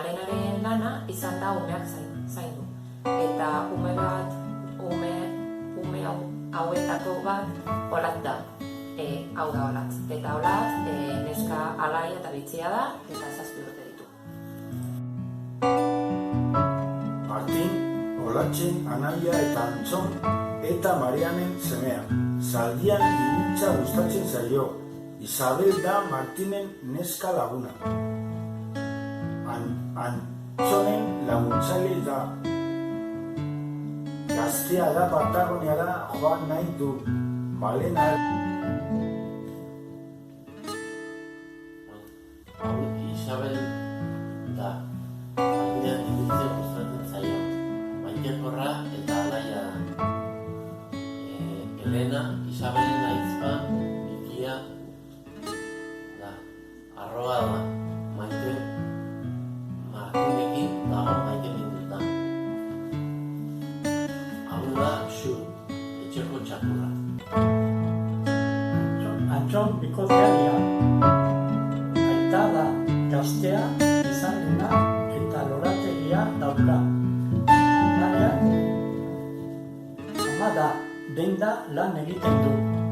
Marenaren lana izan da umeak zaindu. Eta ume hauetako bat Olat da. Hau da Olat. Eta Olat neska alaia eta bitxia da, eta 7 urte ditu. Martin, Olatzen, Anaia eta Antxon eta Marianen semea. Zaldian ibiltza gustatzen zaio. Isabel da Martinen neska laguna. Antxonen laguntzaile da. Gaztea da Patagoniara joan nahi du. Malena. Isabel da. Zaldian ibiltza gustatzen zaio. Maitekorra eta alaia da. Elena, Isabelen aizpa, Mikia da. Arroa da. Maite Martinekin dago maite minduta. Hau da Xu, etxeko txakurra. Antxon bikotearia. Aita da gaztea izan duna eta lorategia dauka. Baina, ama da, denda lan egiten du.